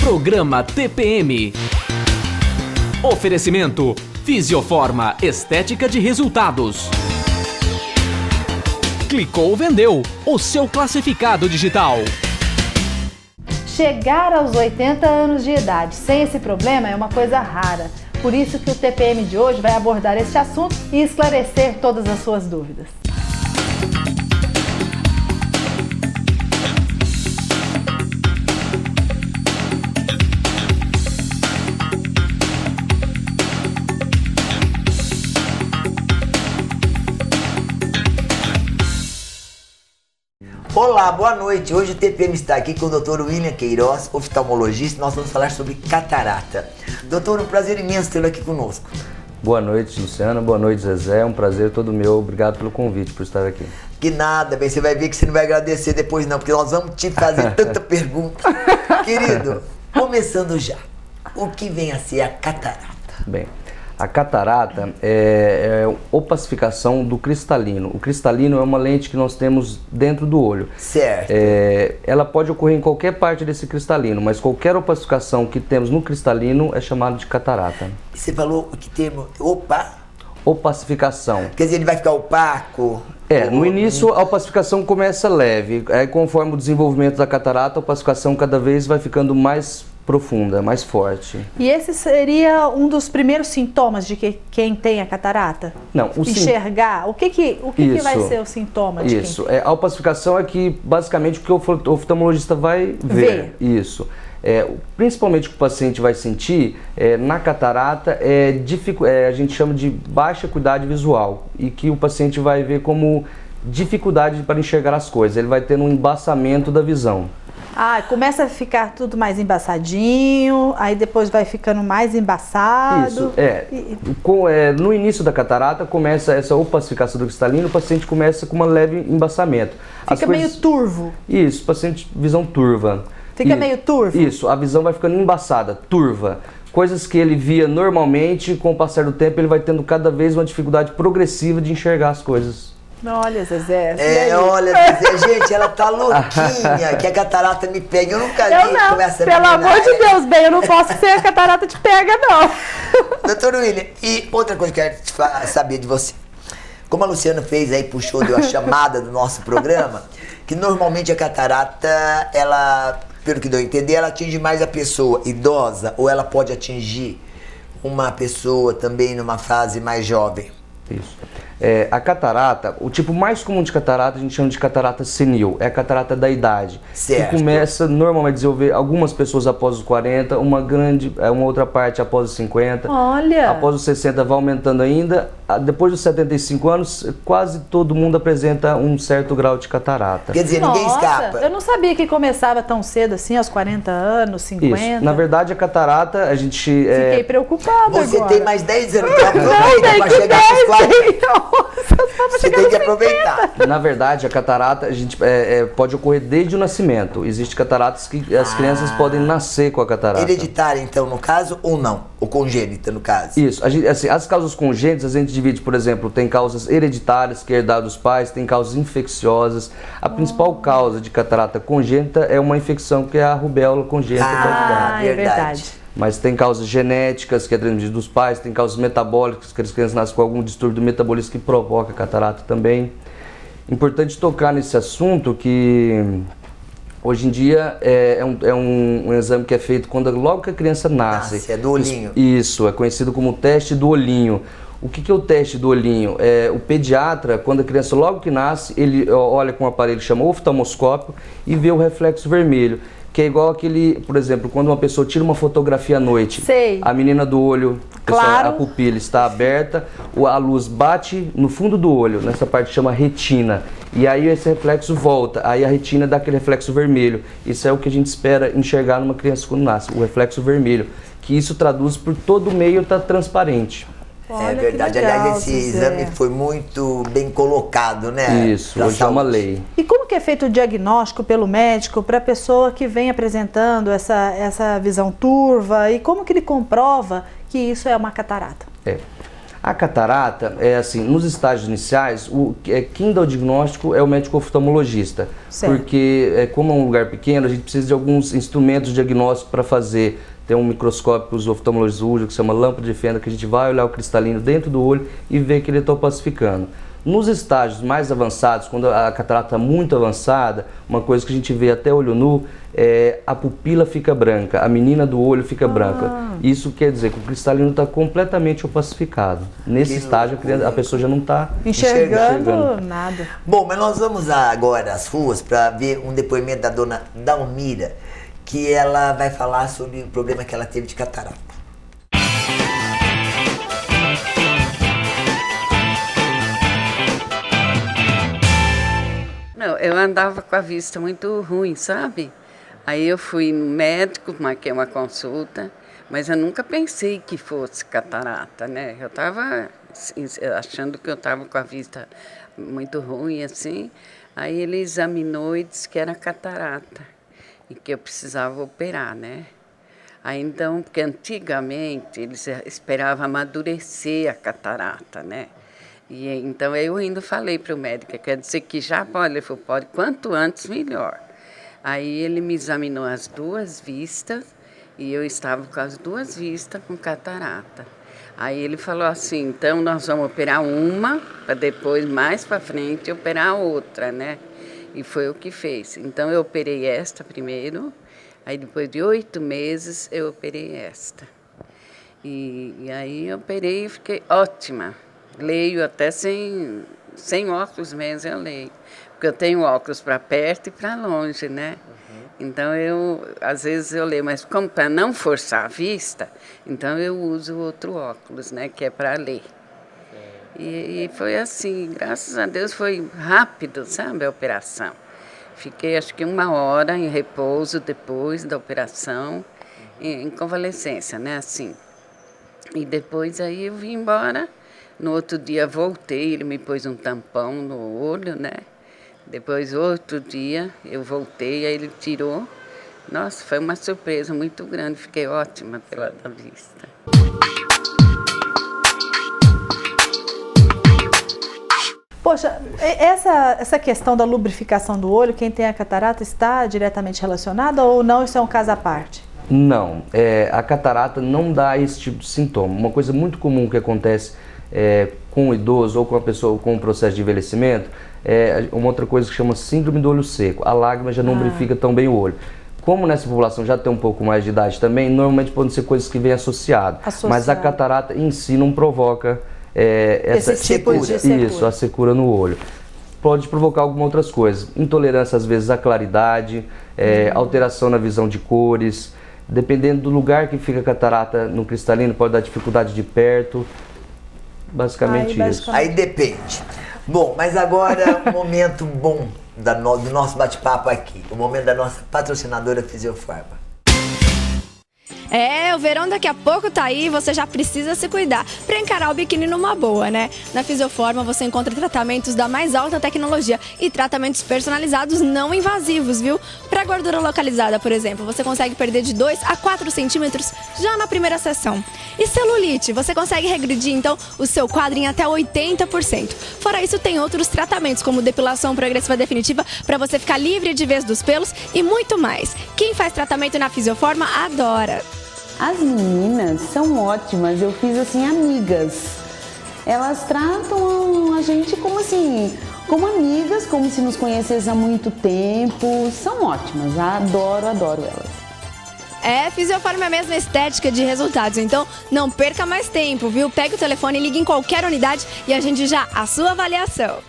Programa TPM. Oferecimento Fisioforma, estética de resultados. Clicou, vendeu, o seu classificado digital. Chegar aos 80 anos de idade sem esse problema é uma coisa rara. Por isso que o TPM de hoje vai abordar este assunto e esclarecer todas as suas dúvidas. Olá, boa noite. Hoje o TPM está aqui com o Dr. William Queiroz, oftalmologista. Nós vamos falar sobre catarata. Doutor, um prazer imenso tê-lo aqui conosco. Boa noite, Luciana. Boa noite, Zezé. É um prazer todo meu. Obrigado pelo convite, por estar aqui. Que nada, bem, você vai ver que você não vai agradecer depois não, porque nós vamos te fazer tanta pergunta. Querido, começando já, o que vem a ser a catarata? Bem, a catarata é opacificação do cristalino. O cristalino é uma lente que nós temos dentro do olho. Certo. Ela pode ocorrer em qualquer parte desse cristalino, mas qualquer opacificação que temos no cristalino é chamada de catarata. Você falou que termo Opacificação. Quer dizer, ele vai ficar opaco? No início a opacificação começa leve, aí conforme o desenvolvimento da catarata, a opacificação cada vez vai ficando mais profunda, mais forte. E esse seria um dos primeiros sintomas de quem tem a catarata? Não, enxergar. O que vai ser o sintoma de Isso. quem tem? A opacificação é que basicamente o que o oftalmologista vai ver. Isso. Principalmente o que o paciente vai sentir na catarata a gente chama de baixa acuidade visual e que o paciente vai ver como dificuldade para enxergar as coisas. Ele vai ter um embaçamento da visão. Começa a ficar tudo mais embaçadinho, aí depois vai ficando mais embaçado. Isso, no início da catarata começa essa opacificação do cristalino, o paciente começa com um leve embaçamento. Fica meio turvo. Isso, paciente visão turva. Fica meio turvo? Isso, a visão vai ficando embaçada, turva. Coisas que ele via normalmente, com o passar do tempo ele vai tendo cada vez uma dificuldade progressiva de enxergar as coisas. Olha, Zezé. Olha, Zezé, gente, ela tá louquinha, que a catarata me pega. Eu nunca vi conversa. Pelo amor de Deus, bem, eu não posso ser a catarata te pega, não. Doutor William, e outra coisa que eu quero saber de você. Como a Luciana fez aí, deu a chamada do nosso programa, que normalmente a catarata, ela, pelo que deu a entender, ela atinge mais a pessoa idosa ou ela pode atingir uma pessoa também numa fase mais jovem? Isso. A catarata, o tipo mais comum de catarata a gente chama de catarata senil, é a catarata da idade. Certo. Que começa normalmente a desenvolver algumas pessoas após os 40, uma outra parte após os 50. Olha! Após os 60 vai aumentando ainda. Depois dos 75 anos, quase todo mundo apresenta um certo grau de catarata. Quer dizer, ninguém escapa. Eu não sabia que começava tão cedo assim, aos 40 anos, 50. Isso. Na verdade, a catarata, a gente... Fiquei preocupada Você agora. tem mais 10 anos, então aproveita para chegar aos 40. Você tem que aproveitar. Na verdade, a catarata pode ocorrer desde o nascimento. Existem cataratas que as crianças podem nascer com a catarata. Hereditária, então, no caso, ou não? Ou congênita, no caso? Isso. As causas congênitas, a gente divide, por exemplo, tem causas hereditárias, que é herdada dos pais, tem causas infecciosas. A principal causa de catarata congênita é uma infecção que é a rubéola congênita. É verdade. Mas tem causas genéticas, que é transmitida dos pais, tem causas metabólicas, que as crianças nascem com algum distúrbio do metabolismo que provoca catarata também. Importante tocar nesse assunto que hoje em dia é um exame que é feito logo que a criança nasce. É do olhinho. Isso, é conhecido como teste do olhinho. O que é o teste do olhinho? O pediatra, quando a criança logo que nasce, ele olha com um aparelho que chama oftalmoscópio e vê o reflexo vermelho. Que é igual aquele, por exemplo, quando uma pessoa tira uma fotografia à noite, a menina do olho, a pupila está aberta, a luz bate no fundo do olho, nessa parte chama retina, e aí esse reflexo volta, aí a retina dá aquele reflexo vermelho. Isso é o que a gente espera enxergar numa criança quando nasce, o reflexo vermelho, que isso traduz por todo o meio tá transparente. Olha, é verdade, legal, aliás, esse exame foi muito bem colocado, né? Isso, hoje é uma lei. E como que é feito o diagnóstico pelo médico para a pessoa que vem apresentando essa visão turva e como que ele comprova que isso é uma catarata? A catarata, nos estágios iniciais, quem dá o diagnóstico é o médico oftalmologista. Certo. Porque, como é um lugar pequeno, a gente precisa de alguns instrumentos de diagnóstico para fazer. Tem um microscópio que os oftalmologistas usam, que se chama lâmpada de fenda, que a gente vai olhar o cristalino dentro do olho e ver que ele está opacificando. Nos estágios mais avançados, quando a catarata está muito avançada, uma coisa que a gente vê até olho nu, a pupila fica branca, a menina do olho fica branca. Isso quer dizer que o cristalino está completamente opacificado. Nesse estágio, a pessoa já não está enxergando nada. Bom, mas nós vamos agora às ruas para ver um depoimento da dona Dalmira, que ela vai falar sobre o problema que ela teve de catarata. Não, eu andava com a vista muito ruim, sabe? Aí eu fui no médico, marquei uma consulta, mas eu nunca pensei que fosse catarata, né? Eu estava achando que eu estava com a vista muito ruim, assim. Aí ele examinou e disse que era catarata e que eu precisava operar, né? Aí então, porque antigamente eles esperavam amadurecer a catarata, né? E então eu ainda falei para o médico, quer dizer que já pode, ele falou, pode, quanto antes melhor. Aí ele me examinou as duas vistas e eu estava com as duas vistas com catarata. Aí ele falou assim, então nós vamos operar uma, para depois, mais para frente, operar a outra, né? E foi o que fez. Então eu operei esta primeiro, aí depois de 8 meses eu operei esta. E aí eu operei e fiquei ótima. Leio até sem óculos mesmo, eu leio. Porque eu tenho óculos para perto e para longe, né? Então, às vezes eu leio, mas como para não forçar a vista, então eu uso outro óculos, né? Que é para ler. E foi assim, graças a Deus foi rápido, sabe, a operação. Fiquei acho que 1 hora em repouso depois da operação, em convalescência, né? Assim. E depois aí eu vim embora. No outro dia voltei, ele me pôs um tampão no olho, né? Depois, outro dia, eu voltei, aí ele tirou. Nossa, foi uma surpresa muito grande, fiquei ótima pela vista. Poxa, essa questão da lubrificação do olho, quem tem a catarata está diretamente relacionada ou não? Isso é um caso à parte? Não, a catarata não dá esse tipo de sintoma. Uma coisa muito comum que acontece com o idoso ou com a pessoa com o processo de envelhecimento é uma outra coisa que chama síndrome do olho seco. A lágrima já não lubrifica tão bem o olho. Como nessa população já tem um pouco mais de idade também, normalmente podem ser coisas que vêm associadas. Mas a catarata em si não provoca essa tipo de secura. Isso, a secura no olho. Pode provocar algumas outras coisas. Intolerância, às vezes, à claridade, alteração na visão de cores. Dependendo do lugar que fica a catarata no cristalino, pode dar dificuldade de perto. Basicamente isso. Aí depende. Bom, mas agora um momento bom do nosso bate-papo aqui. O momento da nossa patrocinadora Fisiofarma. O verão daqui a pouco tá aí, você já precisa se cuidar para encarar o biquíni numa boa, né? Na Fisiofarma você encontra tratamentos da mais alta tecnologia e tratamentos personalizados não invasivos, viu? Para gordura localizada, por exemplo, você consegue perder de 2 a 4 centímetros já na primeira sessão. E celulite, você consegue regredir então o seu quadro em até 80%. Fora isso, tem outros tratamentos como depilação progressiva definitiva para você ficar livre de vez dos pelos e muito mais. Quem faz tratamento na Fisiofarma adora. As meninas são ótimas, eu fiz assim amigas. Elas tratam a gente como assim, como amigas, como se nos conhecessem há muito tempo. São ótimas, adoro elas. Fisiofarma é a mesma estética de resultados, então não perca mais tempo, viu? Pegue o telefone e ligue em qualquer unidade e agende já a sua avaliação.